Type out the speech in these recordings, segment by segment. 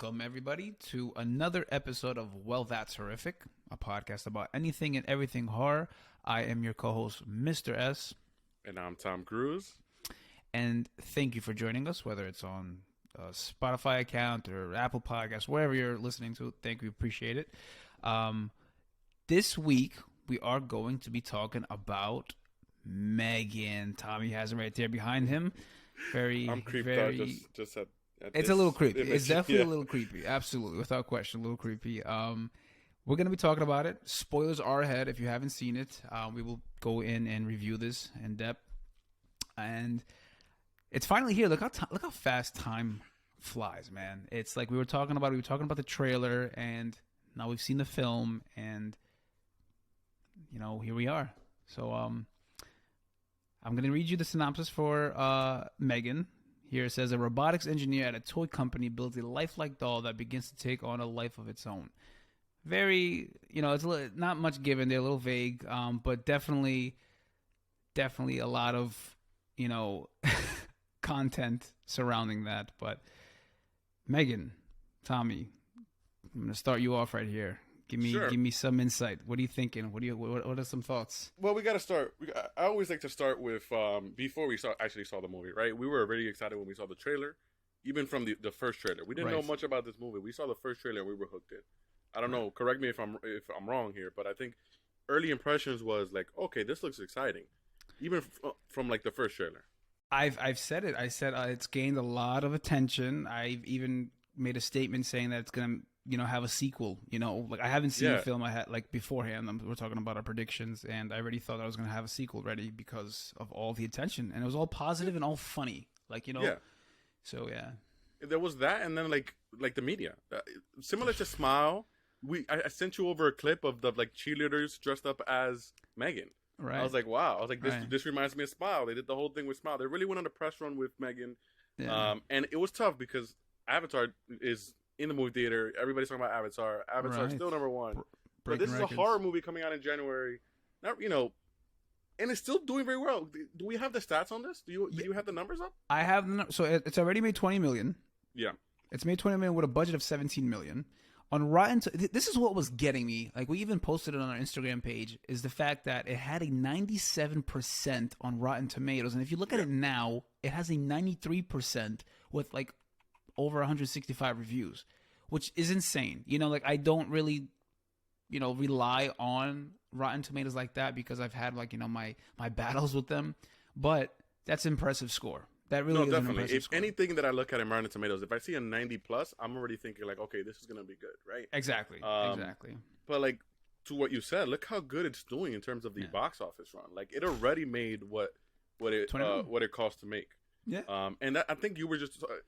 Welcome, everybody, to another episode of Well, That's Horrific, a podcast about anything and everything horror. I am your co-host, Mr. S. And I'm Tom Cruise. And thank you for joining us, whether it's on a Spotify account or Apple Podcasts, wherever you're listening to. Thank you. Appreciate it. This week, we are going to be talking about M3GAN. Tommy has him right there behind him. I'm creeped out just at it's a little creepy. image. It's definitely a little creepy. Absolutely. Without question, a little creepy. We're going to be talking about it. Spoilers are ahead if you haven't seen it. We will go in and review this in depth. And it's finally here. Look how fast time flies, man. It's like we were talking about the trailer, and now we've seen the film, and here we are. So I'm going to read you the synopsis for M3GAN. Here it says, a robotics engineer at a toy company builds a lifelike doll that begins to take on a life of its own. Very, it's not much given. They're a little vague, but definitely a lot of, content surrounding that. But M3GAN, Tommy, I'm going to start you off right here. Give me some insight. What are you thinking? What are some thoughts? Well, we got to start. I always like to start with before we actually saw the movie, right? We were really excited when we saw the trailer, even from the first trailer. We didn't know much about this movie. We saw the first trailer and we were hooked in. I don't know. Correct me if I'm wrong here, but I think early impressions was like, okay, this looks exciting, even from like the first trailer. I've said it. I said it's gained a lot of attention. I've even made a statement saying that it's gonna have a sequel. Like I haven't seen the film. I had like beforehand. We're talking about our predictions, and I already thought I was gonna have a sequel ready because of all the attention, and it was all positive and all funny. Yeah. So yeah, there was that, and then like the media, similar to Smile. I sent you over a clip of the like cheerleaders dressed up as M3GAN. Right. I was like, wow. I was like, this reminds me of Smile. They did the whole thing with Smile. They really went on a press run with M3GAN. Yeah. And it was tough because Avatar is in the movie theater. Everybody's talking about Avatar. Avatar's still number one. But this is a horror movie coming out in January. Now, and it's still doing very well. Do we have the stats on this? Do you have the numbers up? I have so it's already made $20 million. Yeah. It's made $20 million with a budget of $17 million. On Rotten, this is what was getting me. Like we even posted it on our Instagram page. Is the fact that it had a 97% on Rotten Tomatoes, and if you look at it now, it has a 93% with like over 165 reviews, which is insane. Like I don't really, rely on Rotten Tomatoes like that because I've had like my battles with them, but that's an impressive score. That really is definitely. An impressive if score. Anything that I look at in Rotten Tomatoes, if I see a 90 plus, I'm already thinking like, okay, this is gonna be good, right? Exactly. Exactly. But like to what you said, look how good it's doing in terms of the box office run. Like it already made what it cost to make. Yeah. And I think you were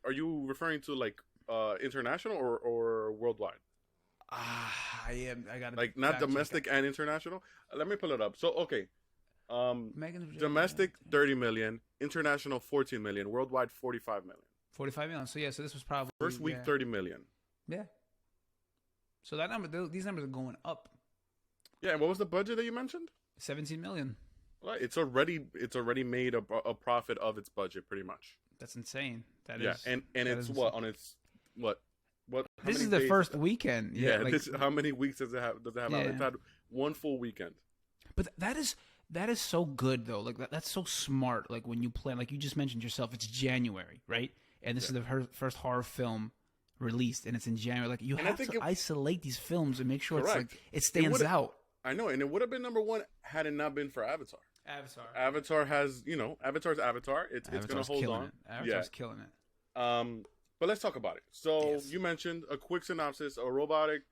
are you referring to like international or worldwide? I am. I got like not domestic and international. Let me pull it up. So okay. Domestic 30 million, international 14 million, worldwide 45 million. 45 million. So so this was probably first week 30 million. Yeah. So that number, these numbers are going up. Yeah, and what was the budget that you mentioned? 17 million. Well, it's already made a profit of its budget, pretty much. That's insane. That is. And it's what on its what. This is the first weekend. Yeah. How many weeks does it have? Out? It's had one full weekend. But that is so good though. Like that's so smart. Like when you plan, like you just mentioned yourself, it's January, right? And this is the first horror film released, and it's in January. Like you have to isolate these films and make sure it's like it stands out. I know, and it would have been number one had it not been for Avatar. Avatar has, Avatar's Avatar. It's going to hold on. Avatar's killing it. But let's talk about it. So you mentioned a quick synopsis: a robotic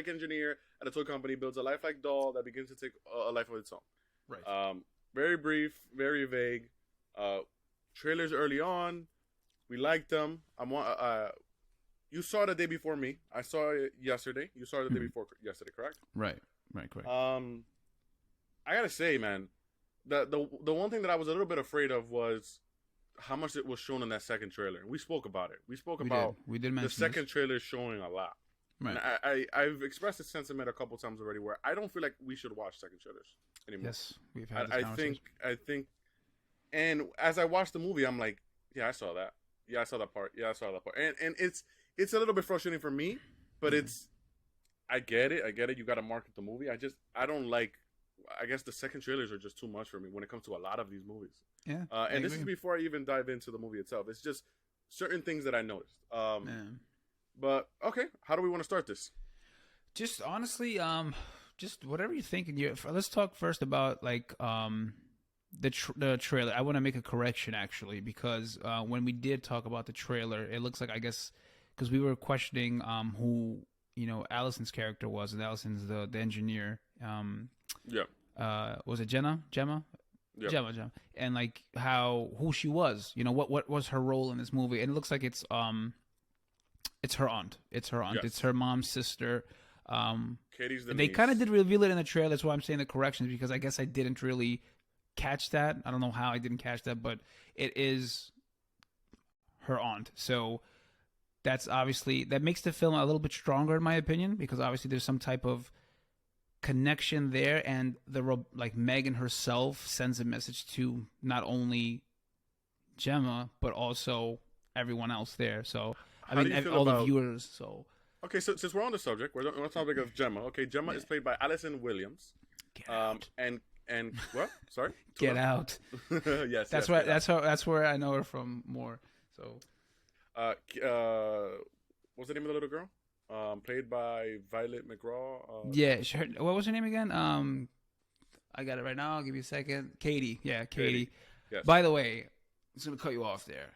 engineer at a toy company builds a lifelike doll that begins to take a life of its own. Right. Very brief, very vague. Trailers early on, we liked them. You saw it the day before me. I saw it yesterday. You saw it the day before yesterday, correct? Right, correct. I gotta say, man, the one thing that I was a little bit afraid of was how much it was shown in that second trailer. We spoke about it. We did mention the second trailer showing a lot. Right. And I've expressed this sentiment a couple times already, where I don't feel like we should watch second trailers anymore. Yes, we've had this conversation. I think, and as I watched the movie, I'm like, yeah, I saw that. Yeah, I saw that part. Yeah, I saw that part. And it's a little bit frustrating for me, but it's I get it. I get it. You got to market the movie. I don't like. I guess the second trailers are just too much for me when it comes to a lot of these movies. Yeah, and this is before I even dive into the movie itself. It's just certain things that I noticed. But okay, how do we want to start this? Just honestly, just whatever you're thinking. Let's talk first about like the trailer. I want to make a correction actually, because when we did talk about the trailer, it looks like, I guess, because we were questioning who Allison's character was, and Allison's the engineer. Was it Gemma? Yep. Gemma, and like who she was. What was her role in this movie? And it looks like it's her aunt. It's her aunt. Yes. It's her mom's sister. Katie's the They niece. kind of did reveal it in the trailer. That's why I'm saying the corrections, because I guess I didn't really catch that. I don't know how I didn't catch that, but it is her aunt. So that's obviously, that makes the film a little bit stronger in my opinion, because obviously there's some type of connection there, and like Megan herself sends a message to not only Gemma but also everyone else there. So I mean, all the viewers. So okay, so since we're on the subject, we're on the topic of Gemma. Okay, Gemma is played by Allison Williams. Get out. And what? Sorry. Get out. Yes. That's right. That's where I know her from more. So. What's the name of the little girl? Played by Violet McGraw. What was her name again? I got it right now. I'll give you a second. Katie. Yeah, Katie. Yes. By the way, I'm just gonna cut you off there.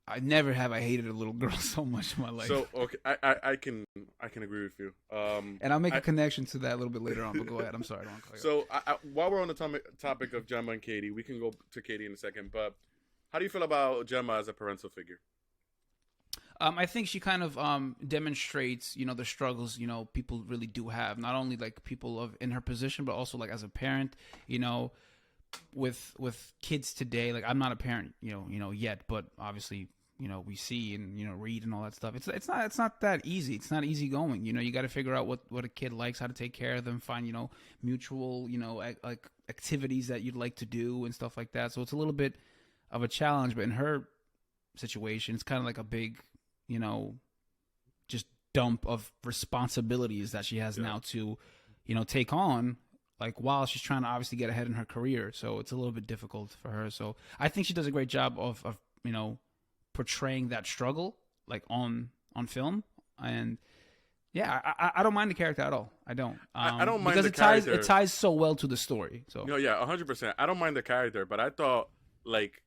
I never have I hated a little girl so much in my life. So okay, I can agree with you. And I'll make a connection to that a little bit later on. But go ahead. I'm sorry. I don't want to cut you off. So while we're on the topic of Gemma and Katie, we can go to Katie in a second. But how do you feel about Gemma as a parental figure? I think she kind of demonstrates, the struggles, people really do have. Not only like people in her position, but also like as a parent, with kids today. Like I'm not a parent, yet, but obviously, we see and read and all that stuff. It's not that easy. It's not easy going. You got to figure out what a kid likes, how to take care of them, find mutual like activities that you'd like to do and stuff like that. So it's a little bit of a challenge. But in her situation, it's kind of like a big just dump of responsibilities that she has now to, take on, like while she's trying to obviously get ahead in her career. So it's a little bit difficult for her. So I think she does a great job of portraying that struggle, like on film. And yeah, I don't mind the character at all. I don't. I don't mind because the character. It ties so well to the story. So 100%. I don't mind the character, but I thought like,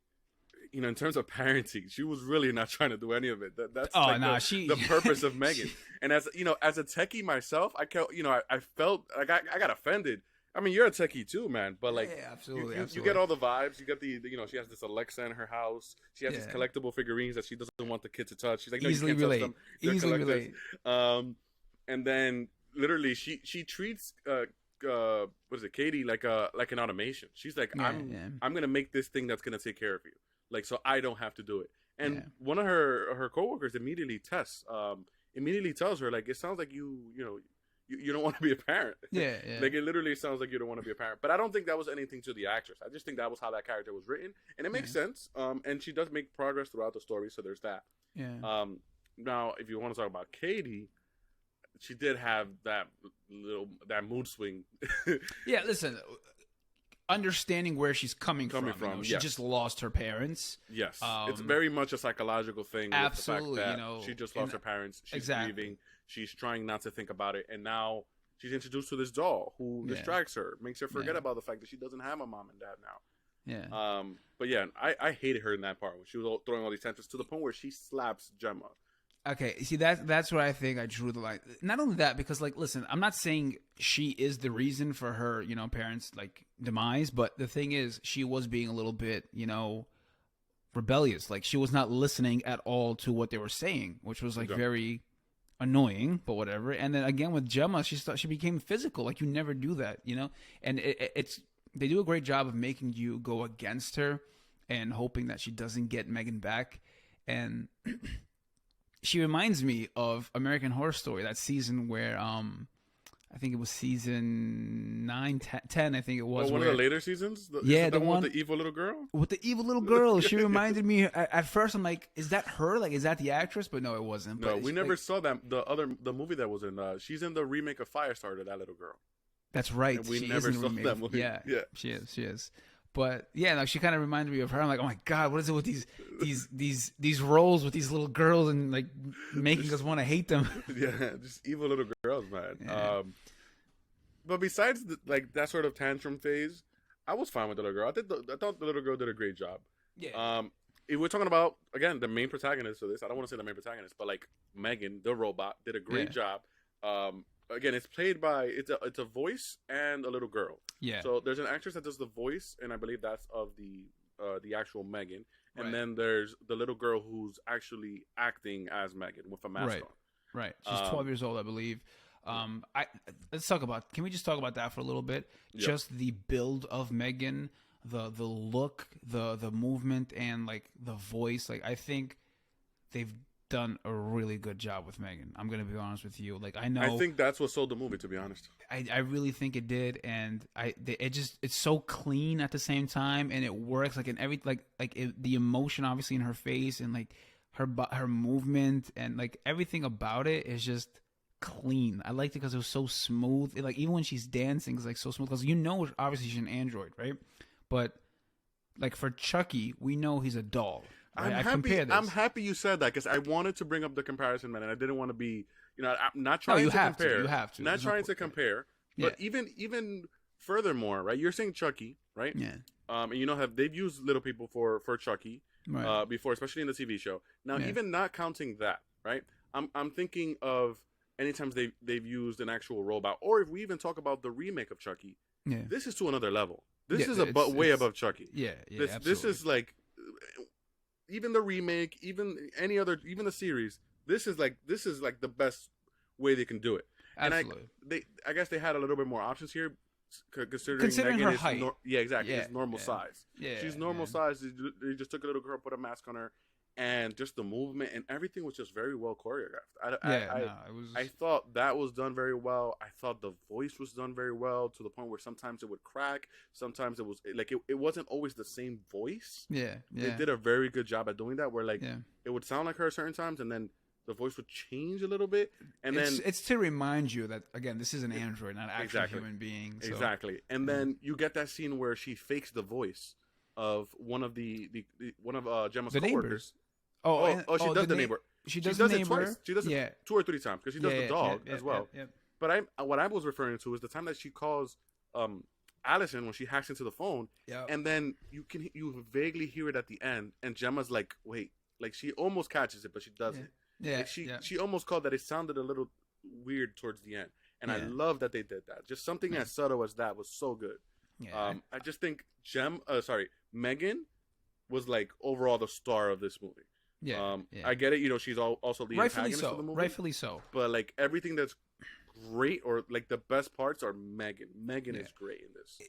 in terms of parenting, she was really not trying to do any of it. That's the purpose of Megan. And as as a techie myself, I felt like I got offended. I mean, you're a techie too, man. But like, yeah, absolutely, you get all the vibes. You get the she has this Alexa in her house. She has these collectible figures that she doesn't want the kid to touch. She's like, no, easily you can't relate. touch them. Easily relate. And then literally she treats what is it, Katie, like an automation. She's like, I'm gonna make this thing that's gonna take care of you. Like, so I don't have to do it. And one of her coworkers immediately tells her, like, it sounds like you don't want to be a parent. Yeah. Like, it literally sounds like you don't want to be a parent. But I don't think that was anything to the actress. I just think that was how that character was written, and it makes sense. And she does make progress throughout the story, so there's that. Yeah. Now, if you want to talk about Katie, she did have that mood swing. Yeah. Listen. Understanding where she's coming from. She just lost her parents. Yes, it's very much a psychological thing. Absolutely, with the fact that she just lost her parents. She's grieving. She's trying not to think about it, and now she's introduced to this doll who distracts her, makes her forget about the fact that she doesn't have a mom and dad now. Yeah. But yeah, I hated her in that part when she was throwing all these tantrums to the point where she slaps Gemma. Okay, see that's where I think I drew the line. Not only that, because like, listen, I'm not saying she is the reason for her, parents' like demise, but the thing is, she was being a little bit, rebellious. Like she was not listening at all to what they were saying, which was like very annoying, but whatever. And then again with Gemma, she became physical. Like you never do that, And they do a great job of making you go against her and hoping that she doesn't get Megan back. And she reminds me of American Horror Story, that season where I I think it was season 9, 10, I think it was. One of the later seasons? The one one with the evil little girl? With the evil little girl. She reminded me, at first I'm like, is that her? Like, is that the actress? But no, it wasn't. No, but we never saw that. The movie that was in, she's in the remake of Firestarter, that little girl. That's right. And we never saw that movie. Yeah, she is. But yeah, no, she kind of reminded me of her. I'm like, oh my god, what is it with these roles with these little girls and like making us want to hate them? Yeah, just evil little girls, man. Yeah. But besides like that sort of tantrum phase, I was fine with the little girl. I thought the little girl did a great job. Yeah. If we're talking about again the main protagonist of this, I don't want to say the main protagonist, but like M3GAN, the robot, did a great job. Again, it's played by it's a voice and a little girl. Yeah. So there's an actress that does the voice, and I believe that's of the actual M3GAN. And then there's the little girl who's actually acting as M3GAN with a mask on. Right. She's 12 years old, I believe. Let's talk about. Can we just talk about that for a little bit? Yep. Just the build of M3GAN, the look, the movement, and like the voice. Like I think they've done a really good job with M3GAN. I'm gonna be honest with you. Like I think that's what sold the movie, to be honest. I really think it did, and it's so clean at the same time, and it works like in every the emotion obviously in her face and like her movement and like everything about it is just clean. I liked it because it was so smooth. Like even when she's dancing, it's like so smooth because obviously she's an android, right? But like for Chucky, we know he's a doll. Right? I'm happy you said that because I wanted to bring up the comparison, man, and I didn't want to be, I'm not trying to compare. You have to. Not trying to compare, but even furthermore, right? You're saying Chucky, right? Yeah. And they've used little people for Chucky right. Before, especially in the TV show. Now, even not counting that, right? I'm thinking of anytime they've used an actual robot, or if we even talk about the remake of Chucky, this is to another level. This is way above Chucky. Yeah, this is like. Even the remake, even the series, this is like the best way they can do it. Absolutely. And I guess they had a little bit more options here, considering her height. Exactly. It's normal size. Yeah, she's normal size. They just took a little girl, put a mask on her, and just the movement and everything was just very well choreographed. I thought that was done very well. I thought the voice was done very well to the point where sometimes it would crack. Sometimes it was like it wasn't always the same voice. Yeah. They did a very good job at doing that. Where it would sound like her at certain times, and then the voice would change a little bit. And it's to remind you that again, this is an android, not an actual human being. So. Exactly. And then you get that scene where she fakes the voice of one of Gemma's coworkers. She does the neighbor. She does it twice. She does it 2 or 3 times because she does the dog as well. But what I was referring to is the time that she calls Allison when she hacks into the phone, and then you vaguely hear it at the end, and Gemma's like, wait, like she almost catches it, but she doesn't. She almost called that. It sounded a little weird towards the end, and I love that they did that. Just something as subtle as that was so good. I just think M3GAN was like overall the star of this movie. I get it. She's also the antagonist of the movie. Rightfully so. But like everything that's great, or like the best parts, are M3GAN. M3GAN is great in this.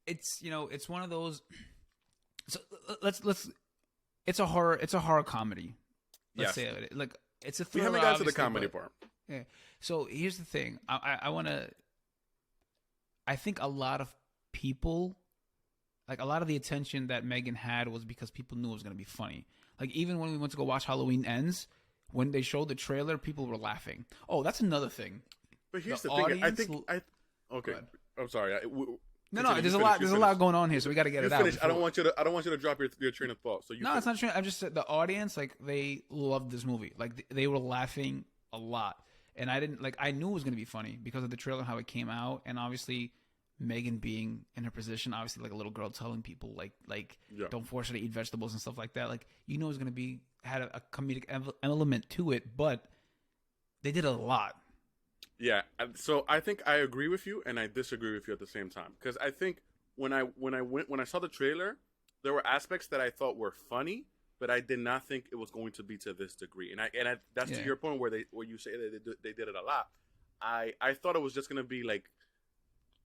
It's one of those. So let's. It's a horror comedy. Let's say it. Like it's a thriller. We haven't got to the comedy part. Yeah. So here's the thing. I want to. I think a lot of people, like a lot of the attention that M3GAN had was because people knew it was going to be funny. Like, even when we went to go watch Halloween Ends, when they showed the trailer, people were laughing. Oh, that's another thing. But here's the thing. Okay. I'm sorry. No. There's a lot going on here, so we got to get it out. I don't want you to drop your train of thought. It's not true. I'm just the audience, like, they loved this movie. Like, they were laughing a lot, and I knew it was gonna be funny because of the trailer, how it came out, and obviously M3GAN being in her position, obviously like a little girl telling people like don't force her to eat vegetables and stuff like that. Like, it was gonna had a comedic element to it, but they did a lot. Yeah, so I think I agree with you and I disagree with you at the same time, because I think when I saw the trailer, there were aspects that I thought were funny, but I did not think it was going to be to this degree. And that's to your point where you say that they did it a lot. I thought it was just gonna be like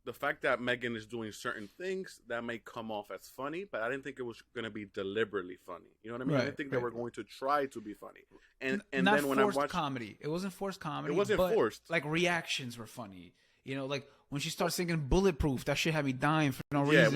the fact that M3GAN is doing certain things that may come off as funny, but I didn't think it was going to be deliberately funny. You know what I mean? I didn't think they were going to try to be funny. And not then when forced I watched comedy, it wasn't forced comedy. It wasn't forced. Like, reactions were funny. You know, like when she started singing "Bulletproof," that shit had me dying for no reason.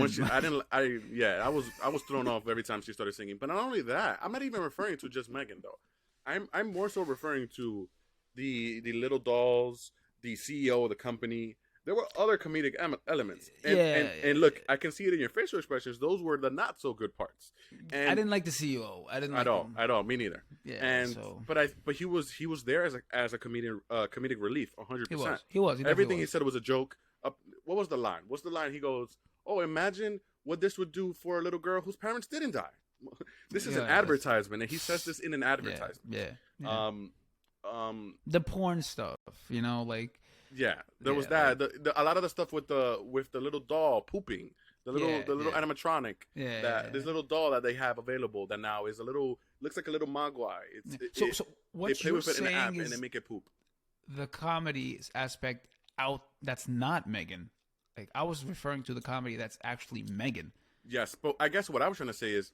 Yeah, when I was thrown off every time she started singing. But not only that, I'm not even referring to just M3GAN though. I'm more so referring to the little dolls, the CEO of the company. There were other comedic elements. And look, I can see it in your facial expressions. Those were the not so good parts. And I didn't like the CEO. I didn't like him. At all. Me neither. Yeah. And but he was there as a comedic relief, 100%. He was. Everything he said was a joke. What was the line? What's the line? He goes, "Oh, imagine what this would do for a little girl whose parents didn't die." This is an advertisement, and he says this in an advertisement. Yeah. The porn stuff, you know, like. Yeah, there was that. A lot of the stuff with the little doll pooping, the little animatronic. This little doll that they have available that now is looks like a little mogwai. So what they play with it in the app and they make it poop. The comedy aspect that's not M3GAN. Like I was referring to the comedy that's actually M3GAN. Yes, but I guess what I was trying to say is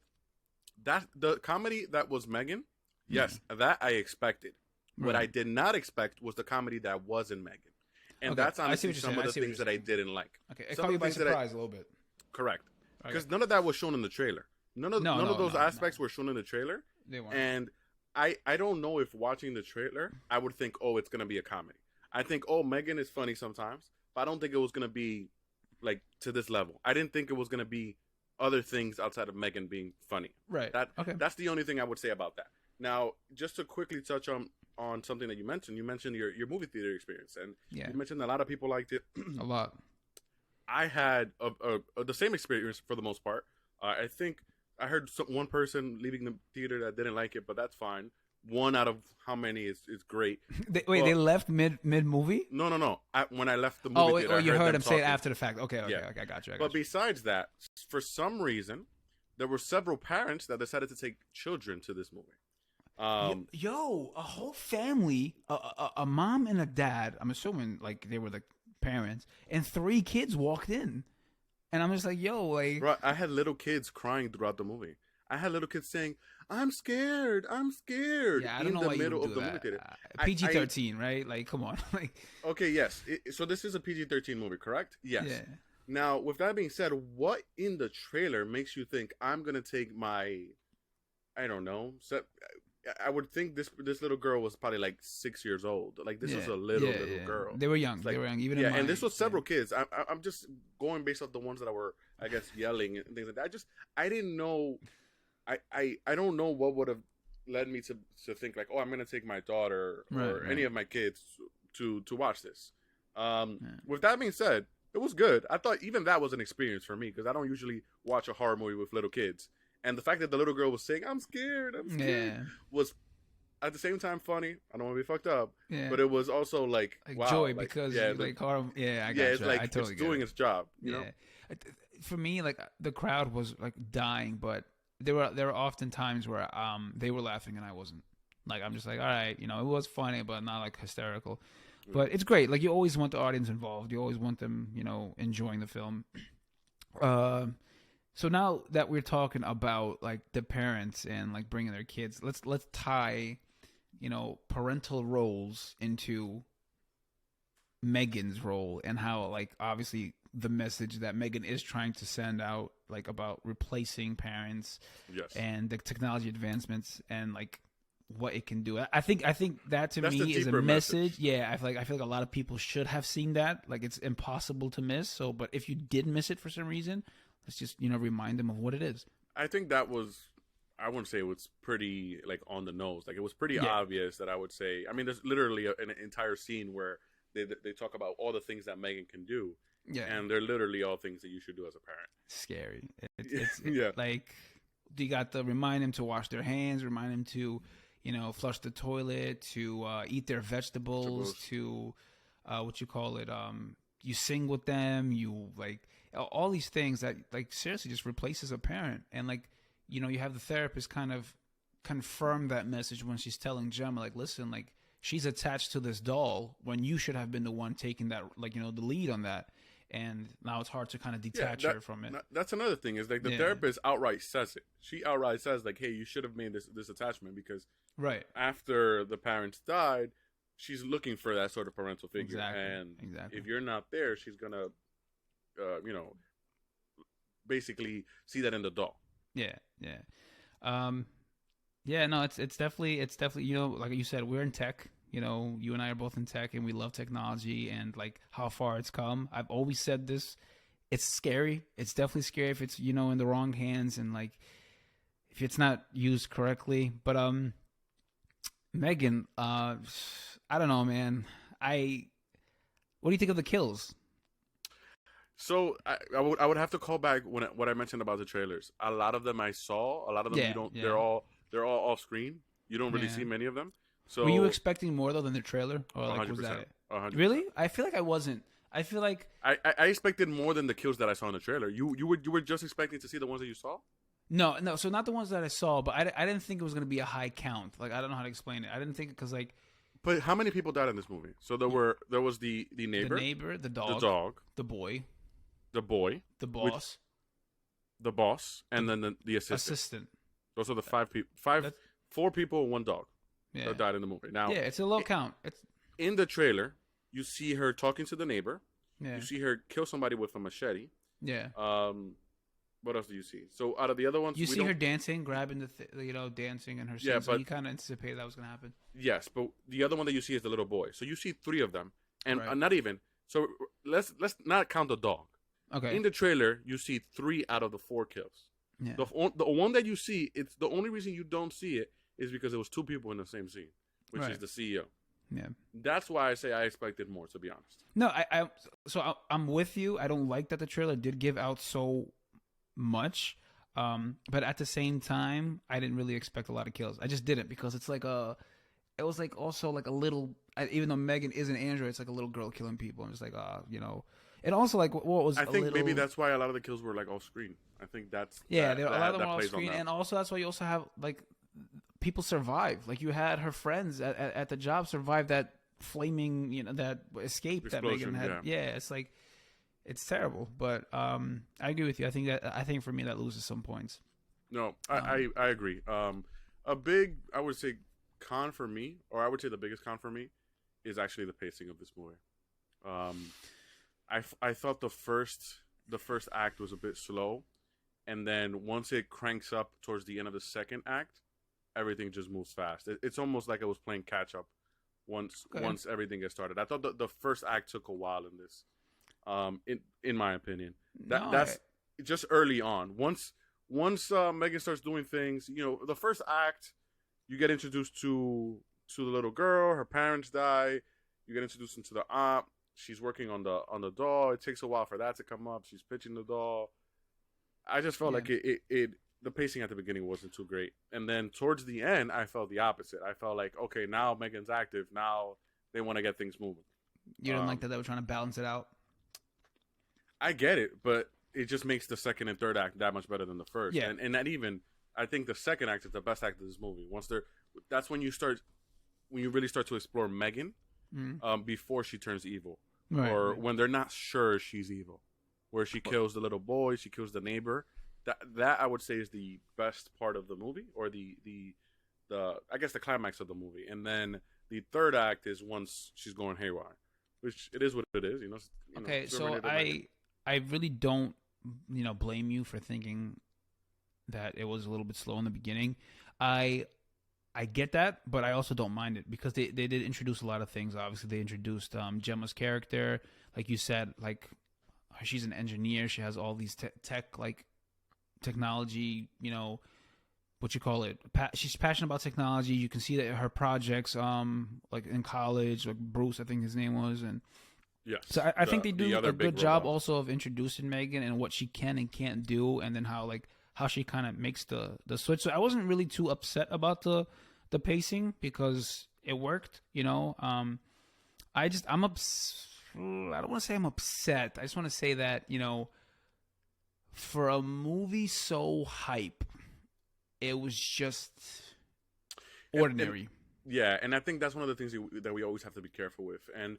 that the comedy that was M3GAN, yes, that I expected. Right. What I did not expect was the comedy that wasn't M3GAN. And that's honestly some of the things that I didn't like. Okay, it caught you by surprise a little bit. Correct. Because none of that was shown in the trailer. None of those aspects were shown in the trailer. They weren't. And I don't know if watching the trailer, I would think, oh, it's going to be a comedy. I think, oh, M3GAN is funny sometimes. But I don't think it was going to be, like, to this level. I didn't think it was going to be other things outside of M3GAN being funny. Right. That's the only thing I would say about that. Now, just to quickly touch on something that you mentioned your movie theater experience, and you mentioned a lot of people liked it. A lot. I had the same experience for the most part. I think I heard one person leaving the theater that didn't like it, but that's fine. One out of how many is great. They left mid movie? No. When I left the movie theater, you heard him say it after the fact. Okay, I got you. But besides that, for some reason, there were several parents that decided to take children to this movie. A whole family, a mom and a dad, I'm assuming like they were the parents, and 3 kids walked in. And I'm just like, Bro, I had little kids crying throughout the movie. I had little kids saying, I'm scared. Yeah, I don't know why you would do that. PG-13, right? Like, come on. Like, okay, yes. So this is a PG-13 movie, correct? Yes. Yeah. Now, with that being said, what in the trailer makes you think I'm going to take my, I don't know, I would think this little girl was probably like 6 years old. Like this was a little girl. They were young. Like, they were young. Even and this was several kids. I'm just going based off the ones that were, I guess, yelling and things like that. I didn't know. I don't know what would have led me to think like, oh, I'm gonna take my daughter or any of my kids to watch this. With that being said, it was good. I thought even that was an experience for me because I don't usually watch a horror movie with little kids. And the fact that the little girl was saying, I'm scared, was at the same time funny. I don't want to be fucked up. Yeah. But it was also like wow. Joy because I got you. It's like it's doing its job, you know? For me, like the crowd was like dying, but there were often times where they were laughing and I wasn't. Like I'm just like, all right, it was funny, but not like hysterical. But it's great. Like you always want the audience involved. You always want them, enjoying the film. So now that we're talking about like the parents and like bringing their kids, let's tie, parental roles into M3GAN's role and how like obviously the message that M3GAN is trying to send out like about replacing parents and the technology advancements and like what it can do. I think that to me is a message. Yeah, I feel like a lot of people should have seen that. Like it's impossible to miss. So, but if you did miss it for some reason, let's just, remind them of what it is. I think that was, I wouldn't say it was pretty, like, on the nose. Like, it was pretty obvious that I would say, I mean, there's literally an entire scene where they talk about all the things that M3GAN can do. Yeah. And they're literally all things that you should do as a parent. Scary. It's like, you got to remind them to wash their hands, remind them to, flush the toilet, to eat their vegetables, to, you sing with them, you, like, all these things that like seriously just replaces a parent. And like, you have the therapist kind of confirm that message when she's telling Gemma, like, listen, like she's attached to this doll when you should have been the one taking that, like, the lead on that. And now it's hard to kind of detach her from it. That's another thing is like the therapist outright says it. She outright says like, hey, you should have made this attachment because after the parents died, she's looking for that sort of parental figure, and if you're not there, she's gonna, you know, basically see that in the doll. Yeah, yeah. No, it's definitely you know, like you said, we're in tech. You know, you and I are both in tech, and we love technology and like how far it's come. I've always said this. It's scary. It's definitely scary if it's, you know, in the wrong hands and like if it's not used correctly. But M3GAN, I don't know, man. What do you think of the kills? So I would have to call back what I mentioned about the trailers. A lot of them I saw. A lot of them you don't. Yeah. They're all off screen. You don't really see many of them. So were you expecting more though than the trailer, or like 100%, was that it? 100%. Really? I feel like I wasn't. I feel like I expected more than the kills that I saw in the trailer. You were just expecting to see the ones that you saw? No. So not the ones that I saw, but I didn't think it was going to be a high count. Like I don't know how to explain it. I didn't think because like. But how many people died in this movie? So there was the neighbor, the dog, the boy, the boss, the boss, and then the assistant. Those are the four people and one dog that died in the movie. Now, yeah, it's a low count. It's in the trailer. You see her talking to the neighbor. Yeah. You see her kill somebody with a machete. Yeah. What else do you see? So out of the other ones, you see her dancing, grabbing dancing in her scene. Yeah, so you kind of anticipated that was going to happen. Yes, but the other one that you see is the little boy. So you see three of them, and not even. So let's not count the dog. Okay. In the trailer, you see 3 out of the 4 kills. Yeah. The one that you see, it's the only reason you don't see it is because it was 2 people in the same scene, which is the CEO. Yeah, that's why I say I expected more. To be honest, no, I'm with you. I don't like that the trailer did give out so much, but at the same time, I didn't really expect a lot of kills. I just didn't because it's like it was like also like a little. Even though M3GAN is an android, it's like a little girl killing people. I'm just like, you know, and also like what was I think maybe that's why a lot of the kills were like off screen. I think that's a lot of them were off screen, and also that's why you also have like. People survive. Like you had her friends at the job survive that flaming, you know, that escape explosion, that M3GAN had. Yeah, it's like it's terrible. But I agree with you. I think for me that loses some points. No, I agree. A big I would say con for me, or I would say the biggest con for me, is actually the pacing of this movie. I thought the first act was a bit slow, and then once it cranks up towards the end of the second act, everything just moves fast. It's almost like it was playing catch up once everything gets started. I thought the first act took a while in this, in my opinion. That's just early on. Once M3GAN starts doing things, you know, the first act, you get introduced to the little girl. Her parents die. You get introduced into the aunt. She's working on the doll. It takes a while for that to come up. She's pitching the doll. I just felt like it the pacing at the beginning wasn't too great. And then towards the end, I felt the opposite. I felt like, okay, now M3GAN's active. Now they want to get things moving. You didn't like that they were trying to balance it out? I get it, but it just makes the second and third act that much better than the first. Yeah. And that even, I think the second act is the best act of this movie. That's when you really start to explore M3GAN before she turns evil. Right, or when they're not sure she's evil. Where she kills the little boy, she kills the neighbor. That I would say is the best part of the movie, or the I guess the climax of the movie. And then the third act is once she's going haywire, which it is what it is. You know. Okay, so I really don't blame you for thinking that it was a little bit slow in the beginning. I get that, but I also don't mind it because they did introduce a lot of things. Obviously, they introduced Gemma's character, like you said, like she's an engineer. She has all these technology, what you call it. She's passionate about technology. You can see that her projects, like in college, like Bruce, I think his name was, and yes. So I think they do a good job also of introducing M3GAN and what she can and can't do, and then how she kind of makes the switch. So I wasn't really too upset about the pacing because it worked. I don't want to say I'm upset. I just want to say that for a movie so hype, it was just ordinary. And I think that's one of the things that we always have to be careful with. And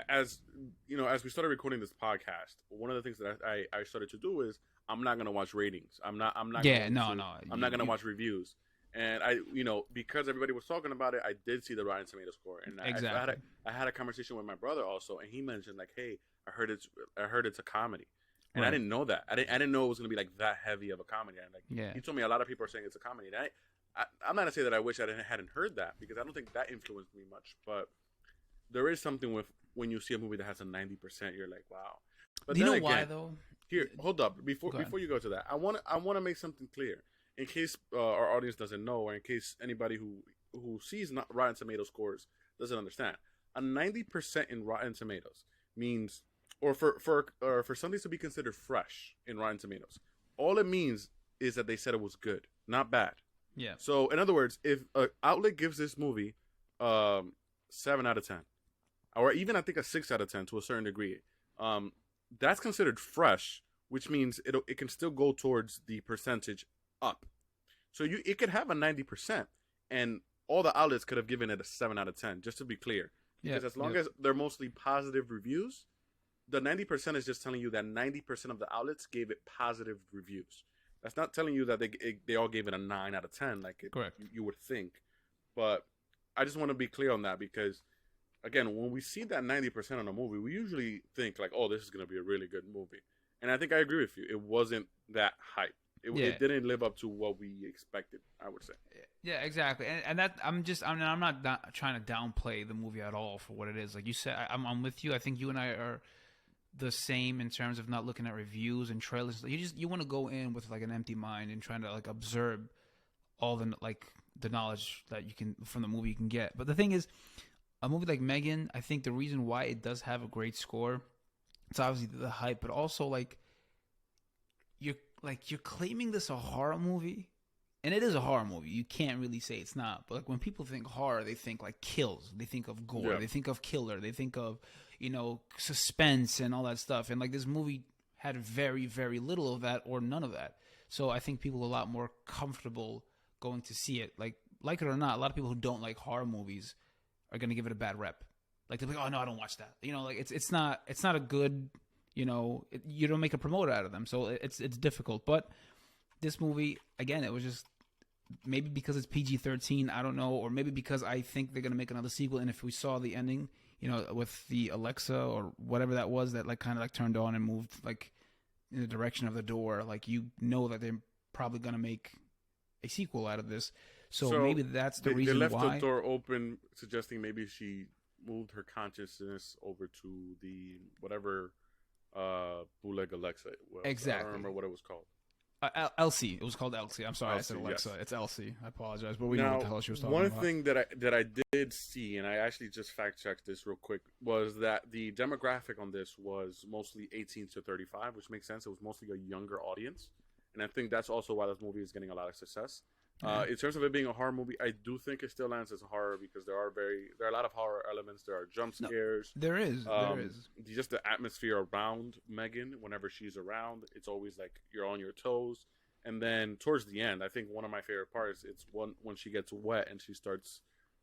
as we started recording this podcast, one of the things that I started to do is I'm not gonna watch ratings. I'm not. I'm not gonna watch reviews. And because everybody was talking about it, I did see the Rotten Tomato score, and Exactly. I had a conversation with my brother also, and he mentioned like, "Hey, I heard it's a comedy," and I Right. didn't know that. I didn't know it was gonna be like that heavy of a comedy. And like, Yeah. he told me a lot of people are saying it's a comedy, and I'm not gonna say that I wish hadn't heard that, because I don't think that influenced me much. But there is something with when you see a movie that has a 90%, you're like, wow. But Do you then know why again, though? here, hold up, Go ahead. before you go to that, I want to make something clear in case our audience doesn't know, or in case anybody who sees not Rotten Tomato scores doesn't understand. A 90% in Rotten Tomatoes means, or for something to be considered fresh in Rotten Tomatoes, all it means is that they said it was good, not bad. Yeah. So in other words, if an outlet gives this movie 7 out of 10, or even I think a 6 out of 10 to a certain degree, that's considered fresh, which means it can still go towards the percentage up. So it could have a 90%, and all the outlets could have given it a 7 out of 10, just to be clear. Because as long as they're mostly positive reviews, the 90% is just telling you that 90% of the outlets gave it positive reviews. That's not telling you that they all gave it a 9 out of 10, like Correct. You would think. But I just want to be clear on that, because again, when we see that 90% on a movie, we usually think like, oh, this is going to be a really good movie. And I think I agree with you. It wasn't that hype. It didn't live up to what we expected, I would say. Yeah, exactly. And that I'm not trying to downplay the movie at all for what it is. Like you said, I'm with you. I think you and I are the same in terms of not looking at reviews and trailers. You want to go in with like an empty mind and trying to like observe all the knowledge that you can from the movie you can get. But the thing is, a movie like M3GAN, I think the reason why it does have a great score, it's obviously the hype, but also you're claiming this a horror movie, and it is a horror movie. You can't really say it's not. But like when people think horror, they think like kills, they think of gore, they think of killer, they think of suspense and all that stuff. And like this movie had very, very little of that or none of that. So I think people are a lot more comfortable going to see it. Like it or not, a lot of people who don't like horror movies are going to give it a bad rep. Like they're like, oh no, I don't watch that. It's not a good, you don't make a promoter out of them. So it's difficult. But this movie, again, it was just maybe because it's PG-13, I don't know, or maybe because I think they're going to make another sequel. And if we saw the ending, with the Alexa or whatever that was that like kind of like turned on and moved like in the direction of the door, like that they're probably going to make a sequel out of this. So maybe that's the reason why. They left the door open, suggesting maybe she moved her consciousness over to the whatever bootleg Alexa was. Exactly. I don't remember what it was called. Elsie. It was called Elsie. I'm sorry, Elsie, I said Alexa. Yes. It's Elsie. I apologize, but we know what the hell she was talking about. One thing that I did see, and I actually just fact checked this real quick, was that the demographic on this was mostly 18 to 35, which makes sense. It was mostly a younger audience, and I think that's also why this movie is getting a lot of success. In terms of it being a horror movie, I do think it still lands as a horror, because there are a lot of horror elements. There are jump scares. No, there is. Just the atmosphere around M3GAN. Whenever she's around, it's always like you're on your toes. And then towards the end, I think one of my favorite parts, it's when she gets wet and she starts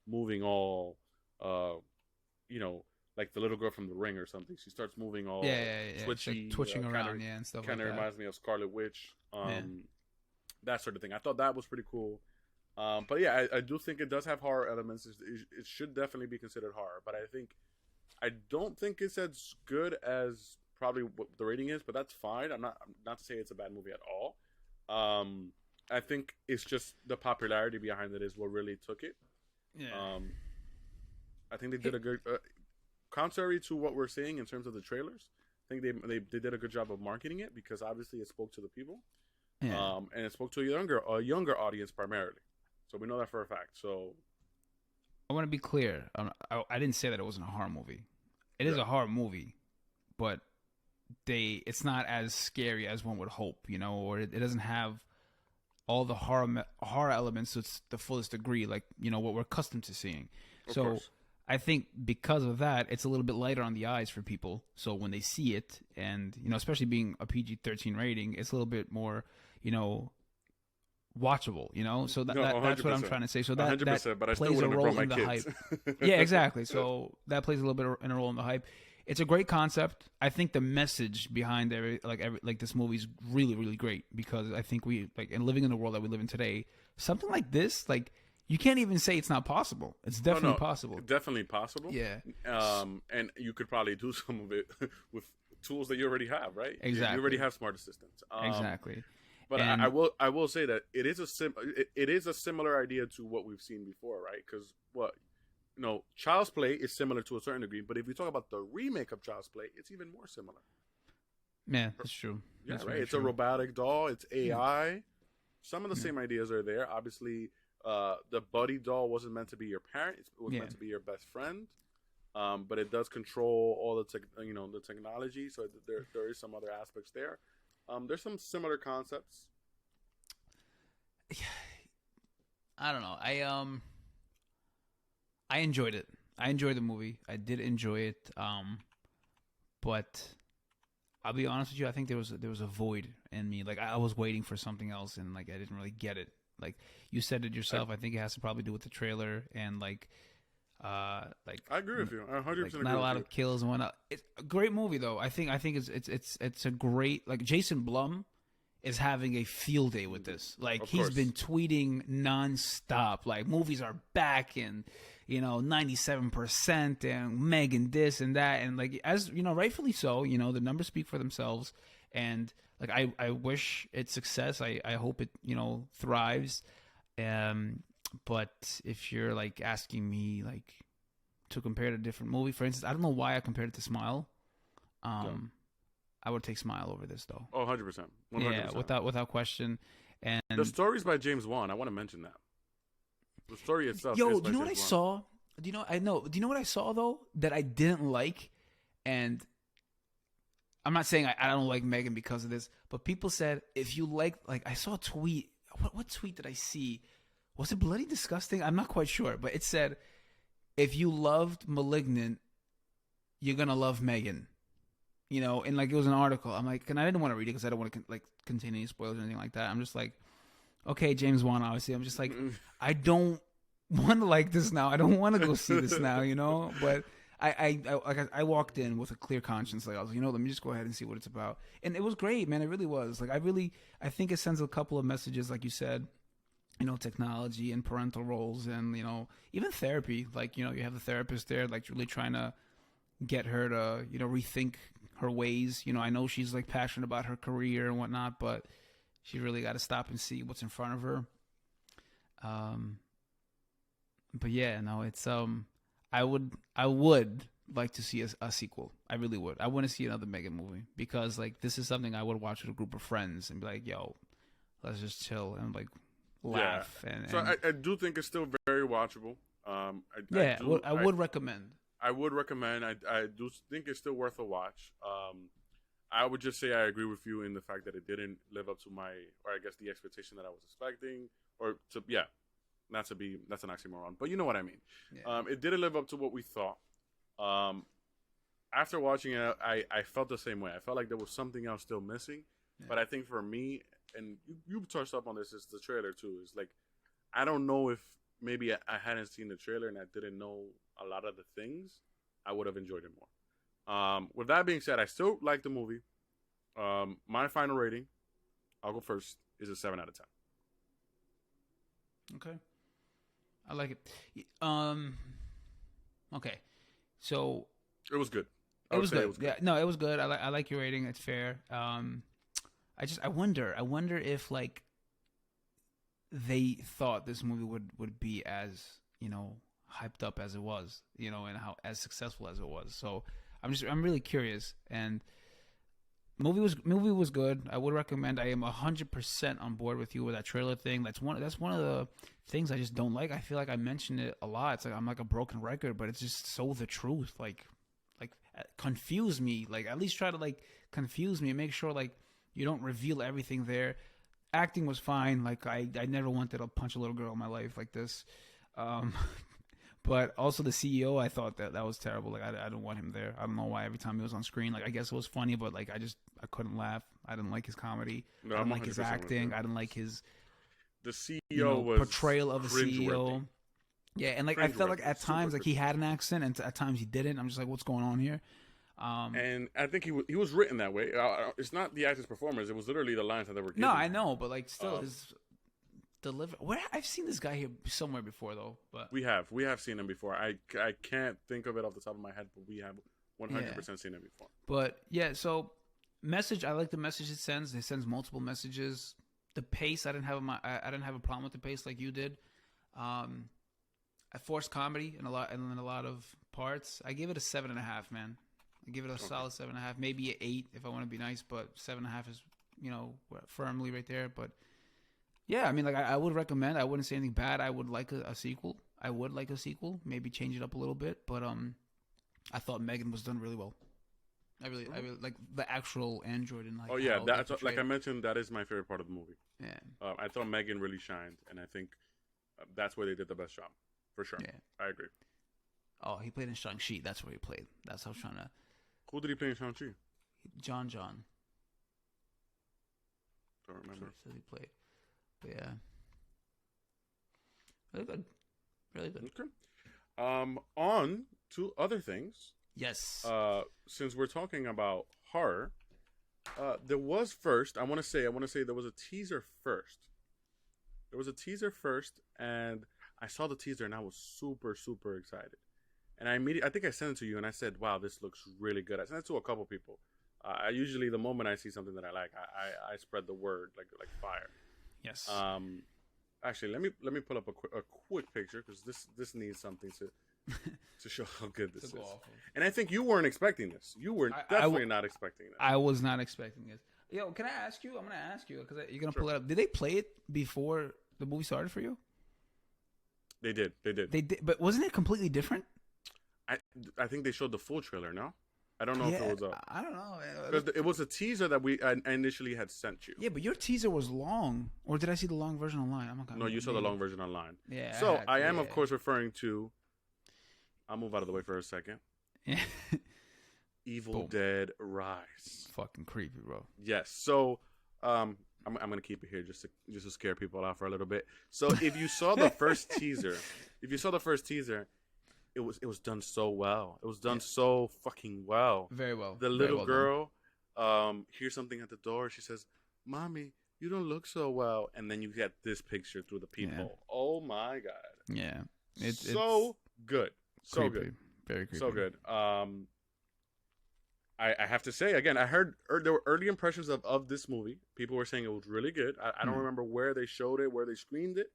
moving all, like the little girl from The Ring or something. She starts moving all twitchy, like twitching around, and stuff like that. Kind of reminds me of Scarlet Witch, that sort of thing. I thought that was pretty cool. But yeah, I do think it does have horror elements. It should definitely be considered horror. But I don't think it's as good as probably what the rating is. But that's fine. I'm not to say it's a bad movie at all. I think it's just the popularity behind it is what really took it. Yeah. I think they did a good, contrary to what we're seeing in terms of the trailers. I think they did a good job of marketing it, because obviously it spoke to the people, and it spoke to a younger audience primarily. So we know that for a fact. So I want to be clear. I didn't say that it wasn't a horror movie. It is a horror movie, but it's not as scary as one would hope, or it doesn't have all the horror elements to the fullest degree, like what we're accustomed to seeing. Of course. I think because of that, it's a little bit lighter on the eyes for people. So when they see it, and especially being a PG-13 rating, it's a little bit more watchable. So that's what I'm trying to say. So that but I plays a role in the hype. Yeah, exactly. So that plays a little bit in a role in the hype. it's a great concept. I think the message behind like this movie is really, really great, because I think we like, and living in the world that we live in today, something like this, like, you can't even say it's not possible. It's definitely possible. Definitely possible. Yeah. And you could probably do some of it with tools that you already have, right? Exactly. You already have smart assistants. Exactly. But I will say that it is a similar idea to what we've seen before, right? Because Child's Play is similar to a certain degree, but if you talk about the remake of Child's Play, it's even more similar. Yeah, that's true. Yeah, that's right. It's true. a robotic doll. It's AI. Some of the same ideas are there. Obviously, the buddy doll wasn't meant to be your parent. It was meant to be your best friend. But it does control all the the technology. So there is some other aspects there. There's some similar concepts. I don't know. I enjoyed it. I enjoyed the movie. I did enjoy it. But I'll be honest with you. I think there was a void in me. Like, I was waiting for something else, and like I didn't really get it. Like you said it yourself. I think it has to probably do with the trailer and like I agree with you. 100%. Not a lot of kills and whatnot. It's a great movie though. I think it's a great, like, Jason Blum is having a field day with this. Like, he's been tweeting nonstop. Like, movies are back, and 97%, and M3GAN this and that, and like, as rightfully so. The numbers speak for themselves, and like I wish it success. I hope it thrives. But if you're like asking me like to compare to a different movie, for instance, I don't know why I compared it to Smile. I would take Smile over this though. Oh, 100%. 100%. Yeah, without question. And the story's by James Wan. I want to mention that. The story itself. Yo, is do you know what I saw? Do you know what I saw though that I didn't like? And I'm not saying I don't like M3GAN because of this, but people said if you like I saw a tweet. What tweet did I see? Was it Bloody Disgusting? I'm not quite sure, but it said if you loved Malignant, you're gonna love M3GAN. And like, it was an article. I'm like, and I didn't want to read it because I don't want to contain any spoilers or anything like that. I'm just like, okay, James Wan, obviously. I'm just like, I don't want to like this now. I don't want to go see this now, But I walked in with a clear conscience. Like, I was like, let me just go ahead and see what it's about. And it was great, man. It really was. Like, I think it sends a couple of messages, like you said, technology and parental roles, and, even therapy. Like, you have the therapist there, like, really trying to get her to, rethink her ways. I know she's like passionate about her career and whatnot, but she really got to stop and see what's in front of her. But yeah, no, it's I would like to see a sequel. I really would. I want to see another M3GAN movie, because like, this is something I would watch with a group of friends and be like, yo, let's just chill and like laugh. Yeah. So I do think it's still very watchable. I would recommend. I would recommend. I do think it's still worth a watch. I would just say I agree with you in the fact that it didn't live up to the expectation that I was expecting, that's an oxymoron, but you know what I mean. Yeah. It didn't live up to what we thought. After watching it, I felt the same way. I felt like there was something else still missing. Yeah. But I think for me, and you touched up on this, is the trailer too. It's like, I don't know if maybe I hadn't seen the trailer and I didn't know a lot of the things, I would have enjoyed it more. With that being said, I still like the movie. My final rating, I'll go first, is a 7 out of 10. Okay. I like it. Okay. So it was good. It was good. Yeah, no, it was good. I like your rating. It's fair. I wonder if like they thought this movie would be as, hyped up as it was, and how as successful as it was. So I'm really curious. And movie was good. I would recommend. I am 100% on board with you with that trailer thing. That's one of the things I just don't like. I feel like I mentioned it a lot. It's like I'm like a broken record, but it's just so the truth. Like confuse me. Like, at least try to like confuse me and make sure like you don't reveal everything there. Acting was fine. Like, I never wanted to punch a little girl in my life like this. But also the CEO, I thought that was terrible. Like, I don't want him there. I don't know why every time he was on screen. Like, I guess it was funny, but like I couldn't laugh. I didn't like his comedy. No, I didn't like his acting. I didn't like his CEO was portrayal of the CEO. Yeah, and like I felt like at times like he had an accent and at times he didn't. I'm just like, what's going on here? And I think he was written that way. It's not the actor's performance; it was literally the lines that they were given. No, I know, but like still his deliver. Where I've seen this guy here somewhere before though, but we have seen him before. I can't think of it off the top of my head, but we have 100% seen him before. But yeah, so message. I like the message it sends. It sends multiple messages. The pace, I didn't have a problem with the pace like you did. I forced comedy in a lot of parts. I gave it a 7.5, man. I give it a solid 7.5, maybe an 8 if I want to be nice, but 7.5 is firmly right there. But yeah, I mean, like I would recommend. I wouldn't say anything bad. I would like a sequel. I would like a sequel, maybe change it up a little bit. But I thought M3GAN was done really well. I really like the actual android and like. Oh yeah, that's like I mentioned. That is my favorite part of the movie. Yeah, I thought M3GAN really shined, and I think that's where they did the best job, for sure. Yeah, I agree. Oh, he played in Shang-Chi. That's where he played. That's how I was trying to. Who did he play in Shang-Chi? John. Don't remember. So he played, but yeah, really good, really good. Okay. On to other things. Yes. Since we're talking about horror, there was first. I want to say there was a teaser first. There was a teaser first, and I saw the teaser, and I was super, super excited. And I think I sent it to you, and I said, "Wow, this looks really good." I sent it to a couple people. I usually, the moment I see something that I like, I spread the word like fire. Yes. Actually, let me pull up a quick picture because this needs something to show how good this is. And I think you weren't expecting this. You were definitely not expecting this. I was not expecting this. Yo, can I ask you? I'm going to ask you because you're going to pull it up. Did they play it before the movie started for you? They did. They did. But wasn't it completely different? I think they showed the full trailer, no? I don't know if it was I don't know. Because it was a teaser that I initially had sent you. Yeah, but your teaser was long. Or did I see the long version online? No, you saw the long version online. Yeah. So I am, of course, referring to... I'll move out of the way for a second. Evil Dead Rise. Fucking creepy, bro. Yes. So I'm gonna keep it here just to scare people off for a little bit. So if you saw the first teaser, it was done so well. It was done so fucking well. Very well. The little girl hears something at the door. She says, "Mommy, you don't look so well." And then you get this picture through the peephole. Yeah. Oh my god. Yeah. It's good. So creepy. Good. Very creepy. So good. I have to say, again, I heard there were early impressions of this movie. People were saying it was really good. I don't remember where they showed it, where they screened it.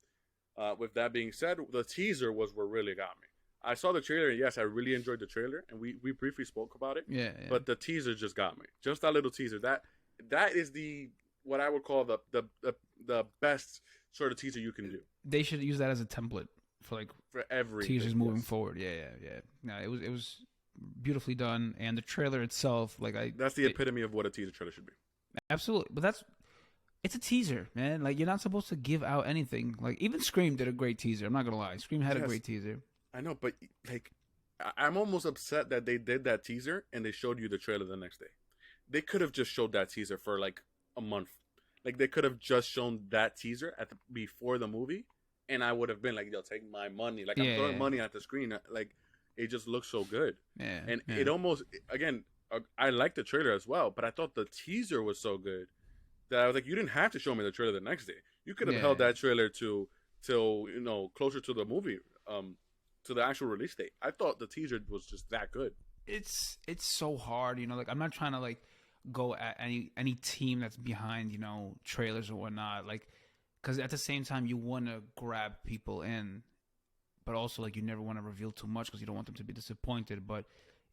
With that being said, the teaser was what really got me. I saw the trailer, and yes, I really enjoyed the trailer, and we briefly spoke about it. Yeah. But the teaser just got me. Just that little teaser. That is what I would call the best sort of teaser you can do. They should use that as a template for every teasers moving forward. Yeah. No, it was beautifully done, and the trailer itself, that's the epitome of what a teaser trailer should be. Absolutely, but it's a teaser, man. Like, you're not supposed to give out anything. Like, even Scream did a great teaser. I'm not gonna lie, Scream had a great teaser. I know, but I'm almost upset that they did that teaser and they showed you the trailer the next day. They could have just showed that teaser for a month. Like, they could have just shown that teaser before the movie, and I would have been like, "Yo, take my money." Like, I'm throwing money at the screen. Like, it just looks so good. Yeah. And it almost, again, I liked the trailer as well, but I thought the teaser was so good that I was like, you didn't have to show me the trailer the next day. You could have held that trailer till closer to the movie, to the actual release date. I thought the teaser was just that good. It's so hard, like, I'm not trying to go at any team that's behind, trailers or whatnot, because at the same time you want to grab people in, but also you never want to reveal too much because you don't want them to be disappointed. But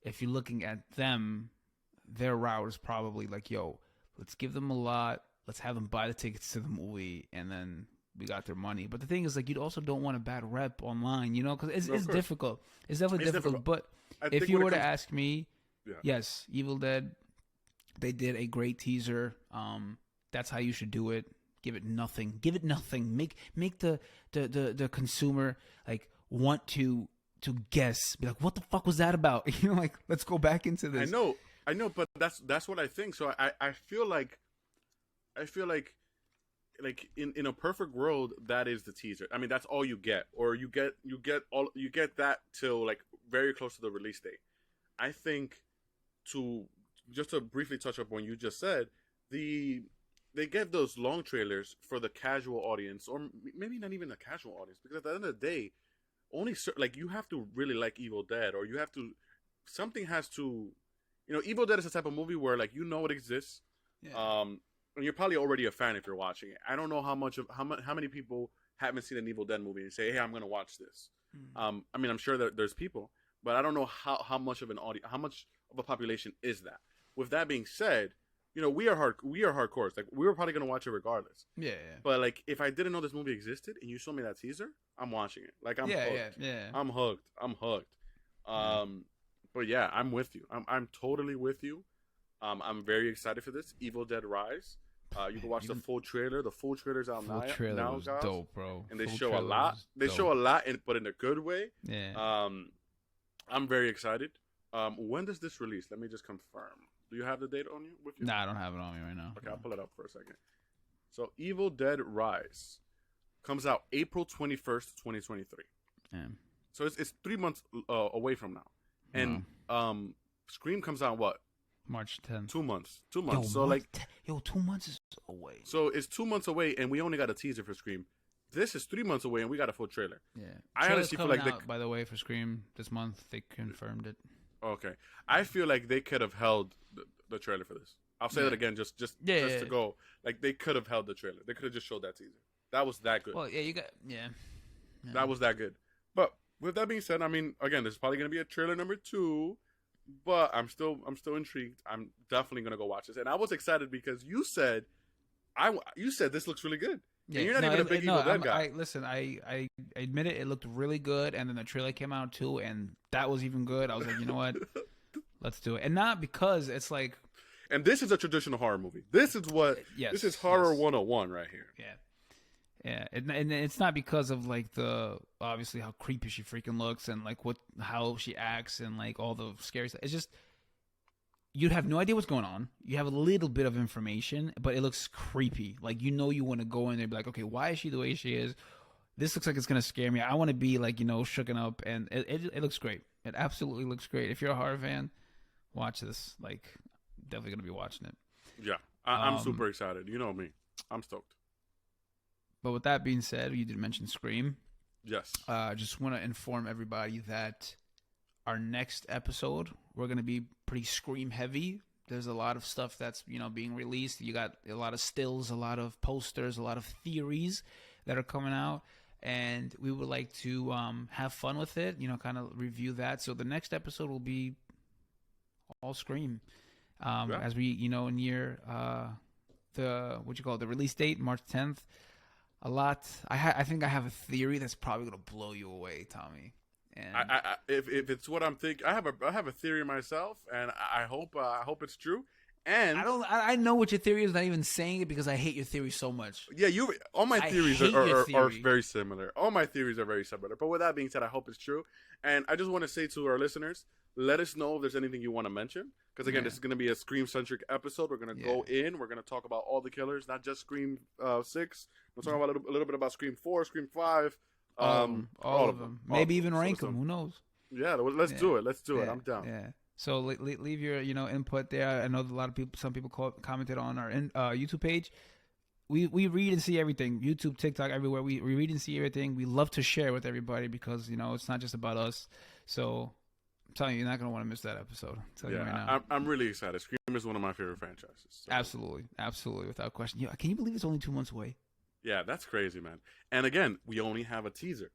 if you're looking at them, their route is probably yo, let's give them a lot, let's have them buy the tickets to the movie, and then we got their money. But the thing is, you also don't want a bad rep online, because it's difficult. It's definitely difficult. But if you were to ask me, yes, Evil Dead, they did a great teaser. That's how you should do it. Give it nothing. Make the consumer want to guess. Be like, what the fuck was that about? Let's go back into this. I know, but that's what I think. So I feel like in a perfect world, that is the teaser. I mean, that's all you get, or you get that till very close to the release date. I think to just to briefly touch up on you just said, they get those long trailers for the casual audience, or maybe not even a casual audience, because at the end of the day, only like you have to really like Evil Dead, or you have to something has to, Evil Dead is the type of movie where like it exists, and you're probably already a fan if you're watching it. I don't know how many people haven't seen an Evil Dead movie and say, hey, I'm gonna watch this. I mean, I'm sure that there's people, but I don't know how much of an audience, how much of a population is that. With that being said, we are hardcores. Like, we were probably gonna watch it regardless. Yeah. But like, if I didn't know this movie existed and you showed me that teaser, I'm watching it. Like, I'm hooked. Yeah. I'm hooked. But yeah, I'm with you. I'm totally with you. I'm very excited for this Evil Dead Rise. You can watch the full trailer. The full trailer's out now. Full trailer was guys. dope, bro. And they show a lot. They show a lot, but in a good way. Yeah. I'm very excited. When does this release? Let me just confirm. Do you have the date on you with you? Nah, I don't have it on me right now. Okay, I'll pull it up for a second. So, Evil Dead Rise comes out April 21st, 2023. Yeah. So it's 3 months away from now. And Scream comes out what? March 10th. 2 months. 2 months. Yo, so 2 months is away. So it's 2 months away, and we only got a teaser for Scream. This is 3 months away, and we got a full trailer. Yeah. I honestly feel like by the way, for Scream this month, they confirmed it. Okay. I feel like they could have held the trailer for this. I'll say that again, just to go. Like, they could have held the trailer. They could have just showed that teaser. That was that good. Well, yeah, you got That was that good. But with that being said, I mean, again, this is probably going to be a trailer number 2, but I'm still intrigued. I'm definitely going to go watch this. And I was excited because you said this looks really good. Yeah, and you're not even a big Evil Dead guy. I admit it. It looked really good, and then the trailer came out too, and that was even good. I was like, you know what? Let's do it. And not because it's like... And this is a traditional horror movie. This is what... this is horror 101 right here. Yeah. And it's not because of like obviously how creepy she freaking looks and like how she acts and like all the scary stuff. It's just... You'd have no idea what's going on. You have a little bit of information, but it looks creepy. Like, you want to go in there and be like, okay, why is she the way she is? This looks like it's going to scare me. I want to be like, shooken up. And it looks great. It absolutely looks great. If you're a horror fan, watch this. Like, definitely going to be watching it. Yeah. I'm super excited. You know me. I'm stoked. But with that being said, you did mention Scream. Yes. Just want to inform everybody that our next episode, we're going to be pretty Scream heavy. There's a lot of stuff that's, being released. You got a lot of stills, a lot of posters, a lot of theories that are coming out. And we would like to have fun with it, kind of review that. So the next episode will be all Scream. As we, near the release date, March 10th. A lot. I think I have a theory that's probably going to blow you away, Tommy. And if it's what I'm thinking, I have a theory myself, and I hope it's true. And I know what your theory is. Not even saying it because I hate your theory so much. Yeah, all my theories are very similar. All my theories are very similar. But with that being said, I hope it's true. And I just want to say to our listeners, let us know if there's anything you want to mention. Because again, this is going to be a Scream-centric episode. We're going to go in. We're going to talk about all the killers, not just Scream 6. We'll talk about a little bit about Scream 4, Scream 5. All of them. Maybe even rank them. Who knows? Yeah, let's do it. Let's do it. I'm down. Yeah. So leave your input there. I know some people commented on our YouTube page. We read and see everything. YouTube, TikTok, everywhere. We read and see everything. We love to share with everybody because it's not just about us. So I'm telling you, you're not gonna want to miss that episode. You right now. I'm really excited. Scream is one of my favorite franchises. So. Absolutely, without question. Can you believe it's only 2 months away? Yeah, that's crazy, man. And again, we only have a teaser.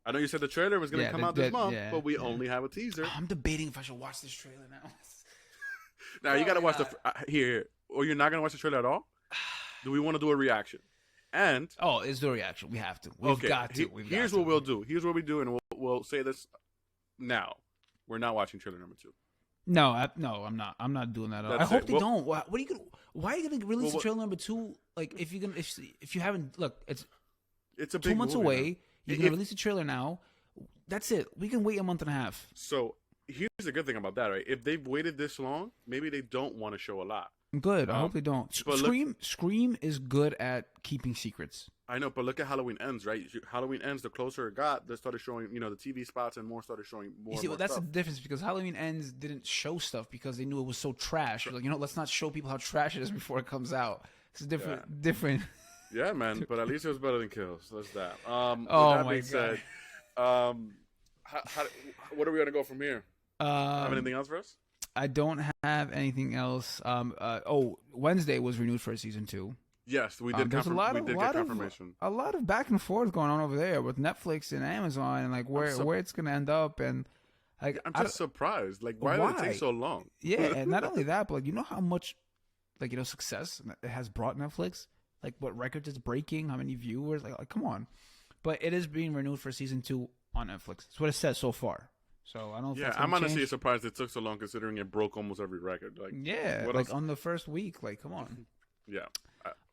I know you said the trailer was going to come out this month, but we only have a teaser. I'm debating if I should watch this trailer now. Now, you got to watch here. Or you're not going to watch the trailer at all? Do we want to do a reaction? And it's the reaction. We have to. We've got to. Here's what we'll do. Here's what we do, and we'll say this now. We're not watching trailer number 2. No, I'm not. I'm not doing that at all. I hope they don't. What are you gonna? Why are you gonna release the trailer number 2? Like, if you haven't, look, it's a big 2 months movie, away. Man. You're gonna release the trailer now. That's it. We can wait a month and a half. So here's the good thing about that, right? If they've waited this long, maybe they don't want to show a lot. Good. I hope they don't. Scream is good at keeping secrets. I know, but look at Halloween Ends, right? Halloween Ends, the closer it got, they started showing, the TV spots and more started showing more. You see, more that's stuff. the difference because Halloween Ends didn't show stuff because they knew it was so trash. Like, let's not show people how trash it is before it comes out. It's different. Yeah, man, but at least it was better than Kills. That's that. With Oh that my being God. said, what are we gonna go from here? Have anything else for us? I don't have anything else. Wednesday was renewed for season 2. Yes, we did. There's get confirmation. A lot of back and forth going on over there with Netflix and Amazon, and like where it's gonna end up, and like I'm just surprised. Like, why did it take so long? Yeah, and not only that, but like how much success it has brought Netflix. Like what records it's breaking, how many viewers. Like come on, but it is being renewed for season 2 on Netflix. That's what it says so far. So I don't know. Yeah, I'm honestly surprised it took so long, considering it broke almost every record. Like, yeah, what like else? on the first week. Like, come on. Yeah,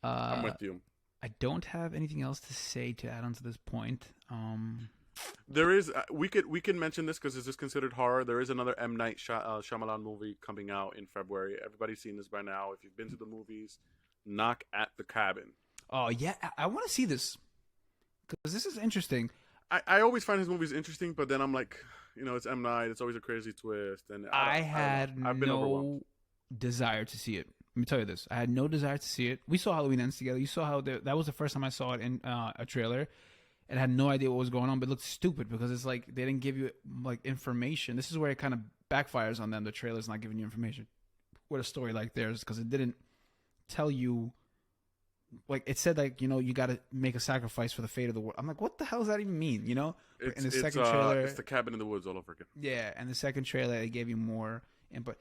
I'm with you. I don't have anything else to say to add on to this point. There is we can mention this because this is considered horror. There is another M. Night Shyamalan movie coming out in February. Everybody's seen this by now. If you've been to the movies, Knock at the Cabin. Oh yeah, I want to see this because this is interesting. I always find his movies interesting, but then I'm like, it's M. Night. It's always a crazy twist, and I've been overwhelmed. Desire to see it. Let me tell you this. I had no desire to see it. We saw Halloween Ends together. You saw how that was the first time I saw it in a trailer, and I had no idea what was going on. But it looked stupid because it's like they didn't give you like information. This is where it kind of backfires on them. The trailer's not giving you information with a story like theirs because it didn't tell you. Like it said, like you got to make a sacrifice for the fate of the world. I'm like, what the hell does that even mean? In the second trailer, it's the Cabin in the Woods all over again. Yeah, and the second trailer it gave you more input.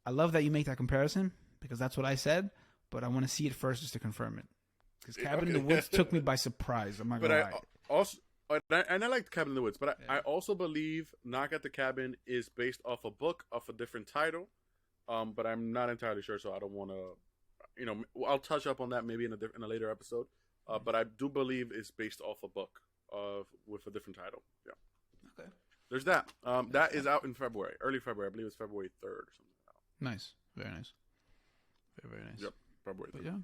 I love that you make that comparison because that's what I said, but I want to see it first just to confirm it. Because Cabin in the Woods took me by surprise. I'm not gonna lie. I like Cabin in the Woods, but I also believe Knock at the Cabin is based off a book of a different title, but I'm not entirely sure, so I don't want to. I'll touch up on that maybe in a later episode, but I do believe it's based off a book with a different title. Yeah. Okay. There's that. That is out in February, early February. I believe it's February 3rd or something. Nice. Very nice. Very nice. Yep. February 3rd. But yeah.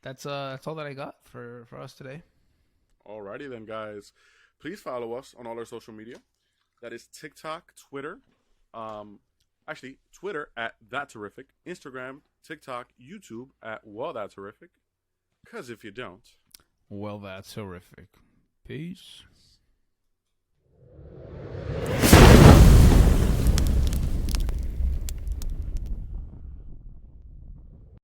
That's all that I got for us today. Alrighty then, guys. Please follow us on all our social media. That is TikTok, Twitter. Actually, Twitter at That Terrific, Instagram, TikTok, YouTube at Well That Terrific. Because if you don't, well, that's horrific. Peace.